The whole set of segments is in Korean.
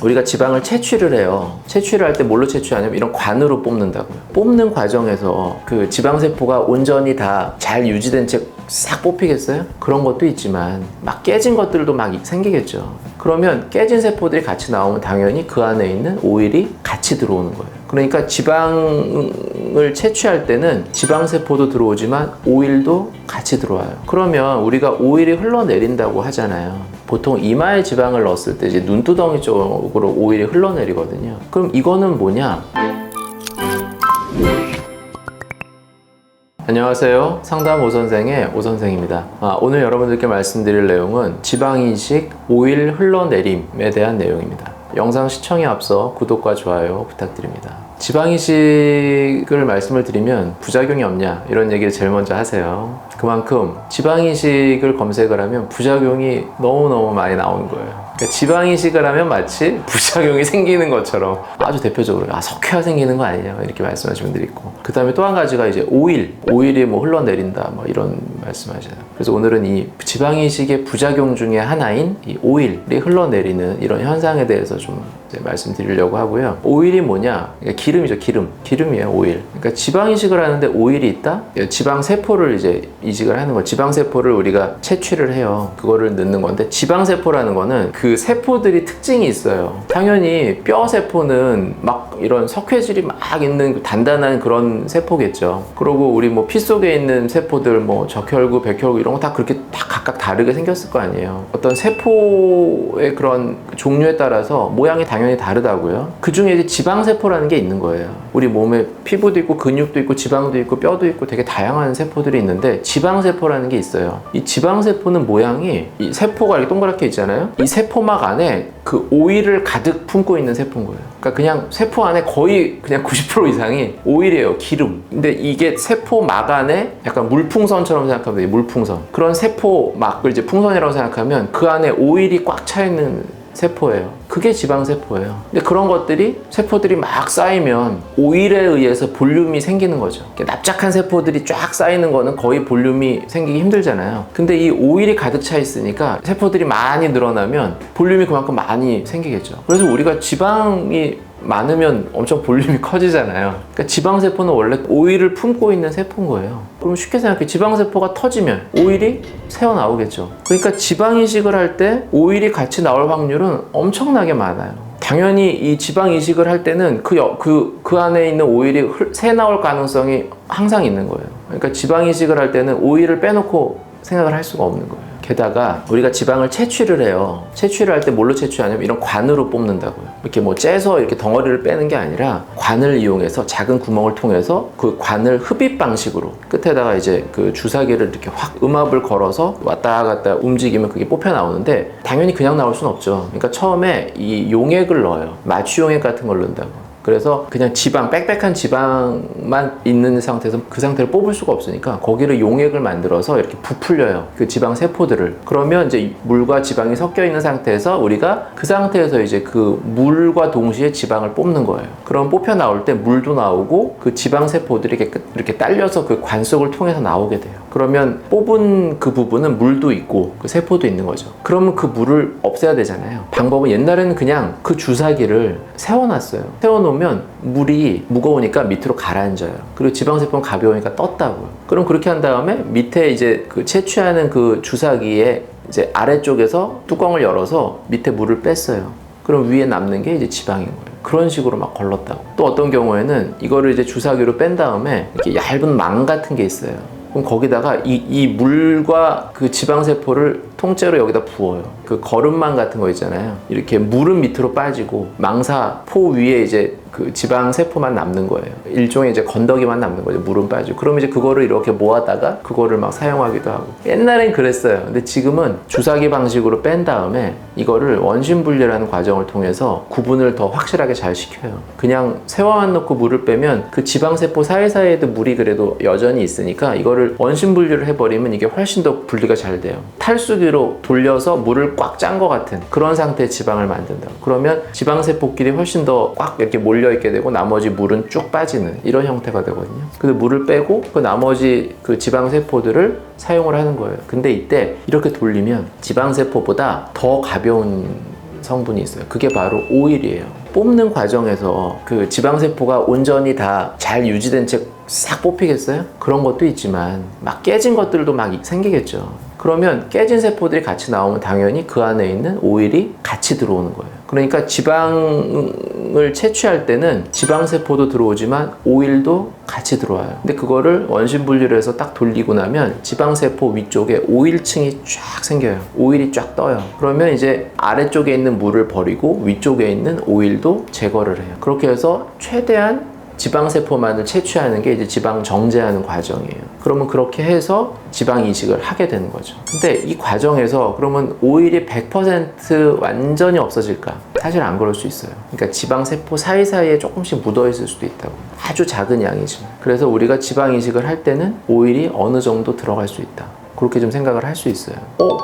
우리가 지방을 채취를 해요. 채취를 할 때 뭘로 채취하냐면 이런 관으로 뽑는다고요. 뽑는 과정에서 그 지방세포가 온전히 다 잘 유지된 채 싹 뽑히겠어요? 그런 것도 있지만 막 깨진 것들도 막 생기겠죠. 그러면 깨진 세포들이 같이 나오면 당연히 그 안에 있는 오일이 같이 들어오는 거예요. 그러니까 지방을 채취할 때는 지방세포도 들어오지만 오일도 같이 들어와요. 그러면 우리가 오일이 흘러내린다고 하잖아요. 보통 이마에 지방을 넣었을 때 이제 눈두덩이 쪽으로 오일이 흘러내리거든요. 그럼 이거는 뭐냐? 안녕하세요. 상담 오선생의 오선생입니다. 오늘 여러분들께 말씀드릴 내용은 지방이식 오일 흘러내림에 대한 내용입니다. 영상 시청에 앞서 구독과 좋아요 부탁드립니다. 지방이식을 말씀을 드리면 부작용이 없냐 이런 얘기를 제일 먼저 하세요. 그만큼 지방이식을 검색을 하면 부작용이 너무너무 많이 나오는 거예요. 그러니까 지방이식을 하면 마치 부작용이 생기는 것처럼 아주 대표적으로 석회화 생기는 거 아니냐 이렇게 말씀하시는 분들이 있고, 그 다음에 또 한 가지가 이제 오일이 뭐 흘러내린다 뭐 이런 말씀하시잖아요. 그래서 오늘은 이 지방이식의 부작용 중에 하나인 이 오일이 흘러내리는 이런 현상에 대해서 좀 말씀드리려고 하고요. 오일이 뭐냐? 그러니까 기름이죠. 기름이에요. 오일. 그러니까 지방이식을 하는데 오일이 있다? 지방세포를 이제 이식을 하는 거예요. 지방세포를 우리가 채취를 해요. 그거를 넣는 건데, 지방세포라는 거는 그 세포들이 특징이 있어요. 당연히 뼈세포는 막 이런 석회질이 막 있는 단단한 그런 세포겠죠. 그리고 우리 뭐 피 속에 있는 세포들 뭐 적혈구, 백혈구 이런 거 다 그렇게 다 각각 다르게 생겼을 거 아니에요. 어떤 세포의 그런 종류에 따라서 모양이 당연히 다르다고요. 그 중에 이제 지방세포라는 게 있는 거예요. 우리 몸에 피부도 있고 근육도 있고 지방도 있고 뼈도 있고 되게 다양한 세포들이 있는데 지방세포라는 게 있어요. 이 지방세포는 모양이 이 세포가 이렇게 동그랗게 있잖아요. 이 세포막 안에 그 오일을 가득 품고 있는 세포인 거예요. 그러니까 그냥 세포 안에 거의 그냥 90% 이상이 오일이에요. 기름. 근데 이게 세포막 안에 약간 물풍선처럼 생각하면 돼요. 물풍선. 그런 세포막을 이제 풍선이라고 생각하면 그 안에 오일이 꽉 차 있는 세포예요. 그게 지방세포예요. 근데 그런 것들이 세포들이 막 쌓이면 오일에 의해서 볼륨이 생기는 거죠. 납작한 세포들이 쫙 쌓이는 거는 거의 볼륨이 생기기 힘들잖아요. 근데 이 오일이 가득 차 있으니까 세포들이 많이 늘어나면 볼륨이 그만큼 많이 생기겠죠. 그래서 우리가 지방이 많으면 엄청 볼륨이 커지잖아요. 그러니까 지방세포는 원래 오일을 품고 있는 세포인 거예요. 그럼 쉽게 생각해. 지방세포가 터지면 오일이 새어나오겠죠. 그러니까 지방이식을 할 때 오일이 같이 나올 확률은 엄청나게 많아요. 당연히 이 지방이식을 할 때는 그 안에 있는 오일이 새 나올 가능성이 항상 있는 거예요. 그러니까 지방이식을 할 때는 오일을 빼놓고 생각을 할 수가 없는 거예요. 게다가 우리가 지방을 채취를 해요. 채취를 할 때 뭘로 채취하냐면 이런 관으로 뽑는다고요. 이렇게 뭐 째서 이렇게 덩어리를 빼는 게 아니라 관을 이용해서 작은 구멍을 통해서 그 관을 흡입 방식으로 끝에다가 이제 그 주사기를 이렇게 확 음압을 걸어서 왔다 갔다 움직이면 그게 뽑혀 나오는데, 당연히 그냥 나올 수는 없죠. 그러니까 처음에 이 용액을 넣어요. 마취용액 같은 걸 넣는다고. 그래서 그냥 지방, 빽빽한 지방만 있는 상태에서 그 상태를 뽑을 수가 없으니까 거기를 용액을 만들어서 이렇게 부풀려요. 그 지방 세포들을. 그러면 이제 물과 지방이 섞여 있는 상태에서 우리가 그 상태에서 이제 그 물과 동시에 지방을 뽑는 거예요. 그럼 뽑혀 나올 때 물도 나오고 그 지방 세포들이 이렇게 딸려서 그 관 속을 통해서 나오게 돼요. 그러면 뽑은 그 부분은 물도 있고 그 세포도 있는 거죠. 그러면 그 물을 없애야 되잖아요. 방법은 옛날에는 그냥 그 주사기를 세워놨어요. 세워놓으면 물이 무거우니까 밑으로 가라앉아요. 그리고 지방세포는 가벼우니까 떴다고요. 그럼 그렇게 한 다음에 밑에 이제 그 채취하는 그 주사기의 이제 아래쪽에서 뚜껑을 열어서 밑에 물을 뺐어요. 그럼 위에 남는 게 이제 지방인 거예요. 그런 식으로 막 걸렀다고. 또 어떤 경우에는 이거를 이제 주사기로 뺀 다음에 이렇게 얇은 망 같은 게 있어요. 그럼 거기다가 이 물과 그 지방세포를 통째로 여기다 부어요. 그 거름망 같은 거 있잖아요. 이렇게 물은 밑으로 빠지고 망사 포 위에 이제 그 지방세포만 남는 거예요. 일종의 이제 건더기만 남는 거죠. 물은 빠지고. 그럼 이제 그거를 이렇게 모아다가 그거를 막 사용하기도 하고. 옛날엔 그랬어요. 근데 지금은 주사기 방식으로 뺀 다음에 이거를 원심 분리라는 과정을 통해서 구분을 더 확실하게 잘 시켜요. 그냥 세워만 놓고 물을 빼면 그 지방세포 사이사이에도 물이 그래도 여전히 있으니까 이거를 원심 분리를 해버리면 이게 훨씬 더 분리가 잘 돼요. 탈수기로 돌려서 물을 꽉 짠 것 같은 그런 상태의 지방을 만든다. 그러면 지방세포끼리 훨씬 더 꽉 이렇게 몰려있게 되고 나머지 물은 쭉 빠지는 이런 형태가 되거든요. 근데 물을 빼고 그 나머지 그 지방세포들을 사용을 하는 거예요. 근데 이때 이렇게 돌리면 지방세포보다 더 가벼운 성분이 있어요. 그게 바로 오일이에요. 뽑는 과정에서 그 지방세포가 온전히 다 잘 유지된 채 싹 뽑히겠어요? 그런 것도 있지만 막 깨진 것들도 막 생기겠죠. 그러면 깨진 세포들이 같이 나오면 당연히 그 안에 있는 오일이 같이 들어오는 거예요. 그러니까 지방을 채취할 때는 지방세포도 들어오지만 오일도 같이 들어와요. 근데 그거를 원심 분리를 해서 딱 돌리고 나면 지방세포 위쪽에 오일층이 쫙 생겨요. 오일이 쫙 떠요. 그러면 이제 아래쪽에 있는 물을 버리고 위쪽에 있는 오일도 제거를 해요. 그렇게 해서 최대한 지방세포만을 채취하는 게 이제 지방 정제하는 과정이에요. 그러면 그렇게 해서 지방 이식을 하게 되는 거죠. 근데 이 과정에서 그러면 오일이 100% 완전히 없어질까? 사실 안 그럴 수 있어요. 그러니까 지방세포 사이사이에 조금씩 묻어 있을 수도 있다고. 아주 작은 양이지만. 그래서 우리가 지방 이식을 할 때는 오일이 어느 정도 들어갈 수 있다. 그렇게 좀 생각을 할 수 있어요.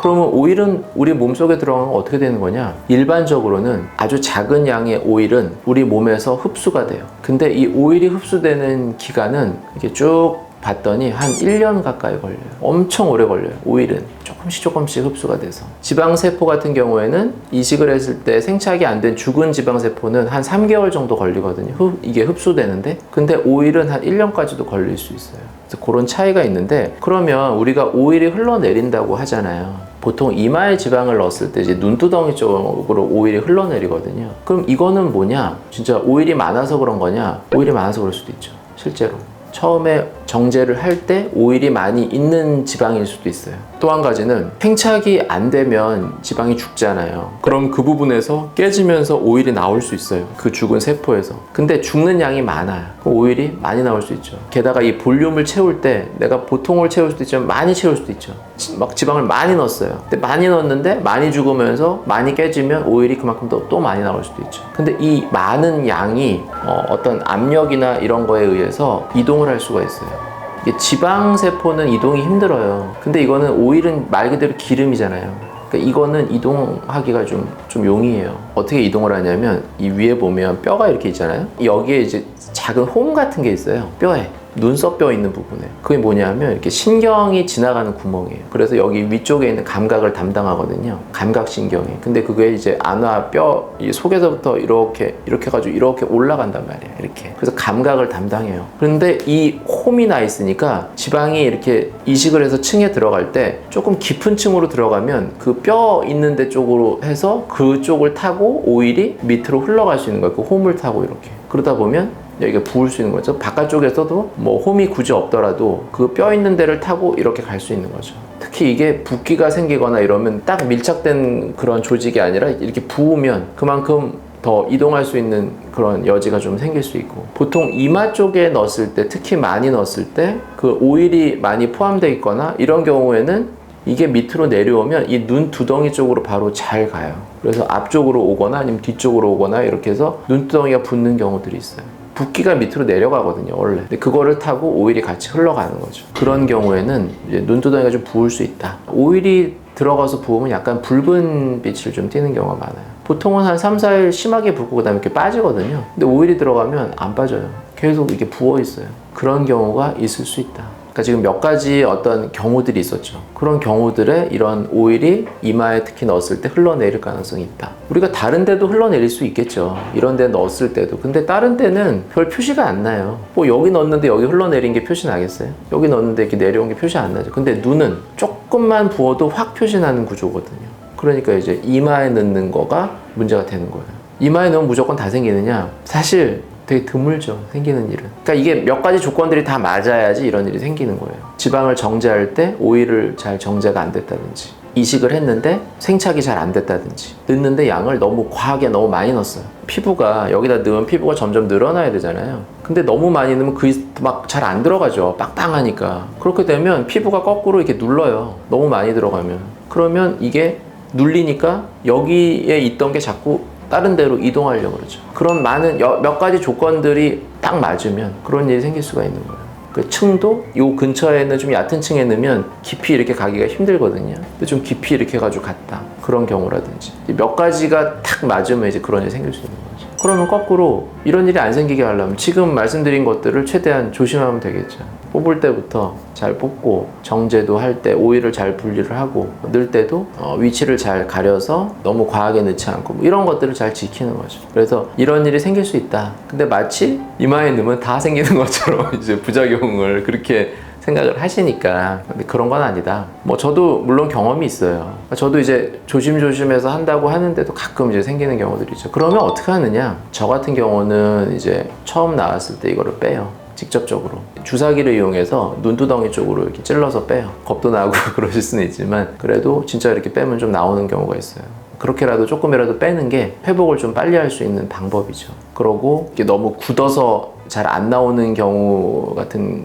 그러면 오일은 우리 몸속에 들어가면 어떻게 되는 거냐? 일반적으로는 아주 작은 양의 오일은 우리 몸에서 흡수가 돼요. 근데 이 오일이 흡수되는 기간은 이렇게 쭉 봤더니 한 1년 가까이 걸려요. 엄청 오래 걸려요. 오일은 조금씩 흡수가 돼서. 지방세포 같은 경우에는 이식을 했을 때 생착이 안 된 죽은 지방세포는 한 3개월 정도 걸리거든요. 이게 흡수되는데. 근데 오일은 한 1년까지도 걸릴 수 있어요. 그래서 그런 차이가 있는데, 그러면 우리가 오일이 흘러내린다고 하잖아요. 보통 이마에 지방을 넣었을 때 이제 눈두덩이 쪽으로 오일이 흘러내리거든요. 그럼 이거는 뭐냐? 진짜 오일이 많아서 그런 거냐? 오일이 많아서 그럴 수도 있죠. 실제로. 처음에 정제를 할 때 오일이 많이 있는 지방일 수도 있어요. 또 한 가지는 생착이 안 되면 지방이 죽잖아요. 그럼 그 부분에서 깨지면서 오일이 나올 수 있어요. 그 죽은 세포에서. 근데 죽는 양이 많아요. 그럼 오일이 많이 나올 수 있죠. 게다가 이 볼륨을 채울 때 내가 보통을 채울 수도 있지만 많이 채울 수도 있죠. 막 지방을 많이 넣었어요. 근데 많이 넣었는데 많이 죽으면서 많이 깨지면 오일이 그만큼 또 많이 나올 수도 있죠. 근데 이 많은 양이 어떤 압력이나 이런 거에 의해서 이동을 할 수가 있어요. 이게 지방세포는 이동이 힘들어요. 근데 이거는 오일은 말 그대로 기름이잖아요. 그러니까 이거는 이동하기가 좀 용이해요. 어떻게 이동을 하냐면 이 위에 보면 뼈가 이렇게 있잖아요. 여기에 이제 작은 홈 같은 게 있어요. 뼈에. 눈썹뼈 있는 부분에. 그게 뭐냐면 이렇게 신경이 지나가는 구멍이에요. 그래서 여기 위쪽에 있는 감각을 담당하거든요. 감각신경이. 근데 그게 이제 안와 뼈 이 속에서부터 이렇게 해가지고 이렇게 올라간단 말이에요. 이렇게. 그래서 감각을 담당해요. 그런데 이 홈이 나 있으니까 지방이 이렇게 이식을 해서 층에 들어갈 때 조금 깊은 층으로 들어가면 그 뼈 있는 데 쪽으로 해서 그쪽을 타고 오일이 밑으로 흘러갈 수 있는 거예요. 그 홈을 타고 이렇게. 그러다 보면 여기가 부을 수 있는 거죠. 바깥쪽에서도 뭐 홈이 굳이 없더라도 그 뼈 있는 데를 타고 이렇게 갈 수 있는 거죠. 특히 이게 붓기가 생기거나 이러면 딱 밀착된 그런 조직이 아니라 이렇게 부으면 그만큼 더 이동할 수 있는 그런 여지가 좀 생길 수 있고, 보통 이마 쪽에 넣었을 때, 특히 많이 넣었을 때 그 오일이 많이 포함되어 있거나 이런 경우에는 이게 밑으로 내려오면 이 눈 두덩이 쪽으로 바로 잘 가요. 그래서 앞쪽으로 오거나 아니면 뒤쪽으로 오거나 이렇게 해서 눈두덩이가 붓는 경우들이 있어요. 붓기가 밑으로 내려가거든요, 원래. 근데 그거를 타고 오일이 같이 흘러가는 거죠. 그런 경우에는 이제 눈두덩이가 좀 부을 수 있다. 오일이 들어가서 부으면 약간 붉은 빛을 좀 띠는 경우가 많아요. 보통은 한 3, 4일 심하게 붓고 그다음에 이렇게 빠지거든요. 근데 오일이 들어가면 안 빠져요. 계속 이렇게 부어 있어요. 그런 경우가 있을 수 있다. 그러니까 지금 몇 가지 어떤 경우들이 있었죠. 그런 경우들에 이런 오일이 이마에 특히 넣었을 때 흘러내릴 가능성이 있다. 우리가 다른 데도 흘러내릴 수 있겠죠. 이런 데 넣었을 때도. 근데 다른 데는 별 표시가 안 나요. 뭐 여기 넣었는데 여기 흘러내린 게 표시 나겠어요? 여기 넣었는데 이렇게 내려온 게 표시 안 나죠. 근데 눈은 조금만 부어도 확 표시 나는 구조거든요. 그러니까 이제 이마에 넣는 거가 문제가 되는 거예요. 이마에 넣으면 무조건 다 생기느냐? 사실 되게 드물죠, 생기는 일은. 그러니까 이게 몇 가지 조건들이 다 맞아야지 이런 일이 생기는 거예요. 지방을 정제할 때 오일을 잘 정제가 안 됐다든지, 이식을 했는데 생착이 잘 안 됐다든지, 넣는데 양을 너무 과하게 너무 많이 넣었어요. 피부가 여기다 넣으면 피부가 점점 늘어나야 되잖아요. 근데 너무 많이 넣으면 그게 막 잘 안 들어가죠. 빵빵하니까. 그렇게 되면 피부가 거꾸로 이렇게 눌러요. 너무 많이 들어가면. 그러면 이게 눌리니까 여기에 있던 게 자꾸 다른 데로 이동하려고 그러죠. 그런 많은 몇 가지 조건들이 딱 맞으면 그런 일이 생길 수가 있는 거예요. 그 층도 요 근처에는 좀 얕은 층에 넣으면 깊이 이렇게 가기가 힘들거든요. 근데 좀 깊이 이렇게 해가지고 갔다. 그런 경우라든지. 몇 가지가 딱 맞으면 이제 그런 일이 생길 수 있는 거죠. 그러면 거꾸로 이런 일이 안 생기게 하려면 지금 말씀드린 것들을 최대한 조심하면 되겠죠. 뽑을 때부터 잘 뽑고, 정제도 할 때 오일을 잘 분리를 하고, 넣을 때도 위치를 잘 가려서 너무 과하게 넣지 않고, 뭐 이런 것들을 잘 지키는 거죠. 그래서 이런 일이 생길 수 있다. 근데 마치 이마에 넣으면 다 생기는 것처럼 이제 부작용을 그렇게 생각을 하시니까. 근데 그런 건 아니다. 뭐 저도 물론 경험이 있어요. 저도 이제 조심조심해서 한다고 하는데도 가끔 이제 생기는 경우들이 있죠. 그러면 어떻게 하느냐? 저 같은 경우는 이제 처음 나왔을 때 이거를 빼요. 직접적으로 주사기를 이용해서 눈두덩이 쪽으로 이렇게 찔러서 빼요. 겁도 나고 그러실 수는 있지만, 그래도 진짜 이렇게 빼면 좀 나오는 경우가 있어요. 그렇게라도 조금이라도 빼는 게 회복을 좀 빨리 할 수 있는 방법이죠. 그러고 이게 너무 굳어서 잘 안 나오는 경우 같은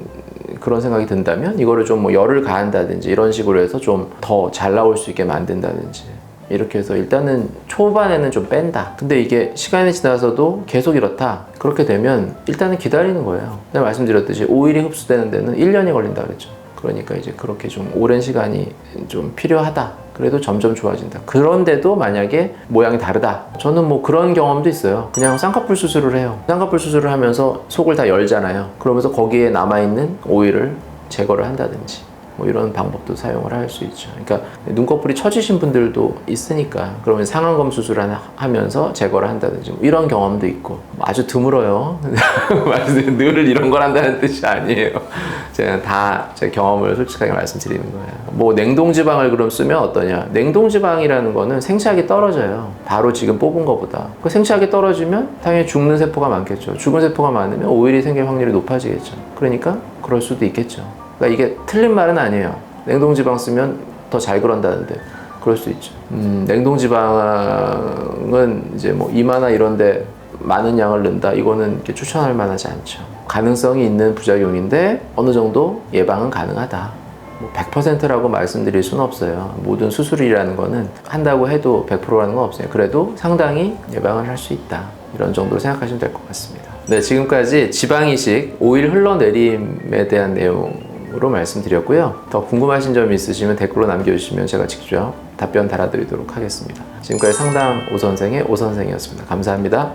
그런 생각이 든다면, 이거를 좀 뭐 열을 가한다든지 이런 식으로 해서 좀 더 잘 나올 수 있게 만든다든지, 이렇게 해서 일단은 초반에는 좀 뺀다. 근데 이게 시간이 지나서도 계속 이렇다. 그렇게 되면 일단은 기다리는 거예요. 내가 말씀드렸듯이 오일이 흡수되는 데는 1년이 걸린다 그랬죠. 그러니까 이제 그렇게 좀 오랜 시간이 좀 필요하다. 그래도 점점 좋아진다. 그런데도 만약에 모양이 다르다. 저는 뭐 그런 경험도 있어요. 그냥 쌍꺼풀 수술을 해요. 쌍꺼풀 수술을 하면서 속을 다 열잖아요. 그러면서 거기에 남아있는 오일을 제거를 한다든지, 뭐 이런 방법도 사용을 할 수 있죠. 그러니까 눈꺼풀이 처지신 분들도 있으니까, 그러면 상안검 수술을 하면서 제거를 한다든지, 뭐 이런 경험도 있고. 아주 드물어요. 늘 이런 걸 한다는 뜻이 아니에요. 제가 다 제 경험을 솔직하게 말씀드리는 거예요. 뭐 냉동지방을 그럼 쓰면 어떠냐? 냉동지방이라는 거는 생체학이 떨어져요. 바로 지금 뽑은 거보다. 그 생체학이 떨어지면 당연히 죽는 세포가 많겠죠. 죽은 세포가 많으면 오일이 생길 확률이 높아지겠죠. 그러니까 그럴 수도 있겠죠. 그러니까 이게 틀린 말은 아니에요. 냉동지방 쓰면 더 잘 그런다는데, 그럴 수 있죠. 냉동지방은 이제 뭐 이마나 이런데 많은 양을 넣는다. 이거는 이렇게 추천할 만하지 않죠. 가능성이 있는 부작용인데 어느 정도 예방은 가능하다. 뭐 100%라고 말씀드릴 수는 없어요. 모든 수술이라는 거는 한다고 해도 100%라는 건 없어요. 그래도 상당히 예방을 할 수 있다. 이런 정도로 생각하시면 될 것 같습니다. 네, 지금까지 지방이식, 오일 흘러내림에 대한 내용으로 말씀드렸고요. 더 궁금하신 점이 있으시면 댓글로 남겨주시면 제가 직접 답변 달아드리도록 하겠습니다. 지금까지 상담 오선생의 오선생이었습니다. 감사합니다.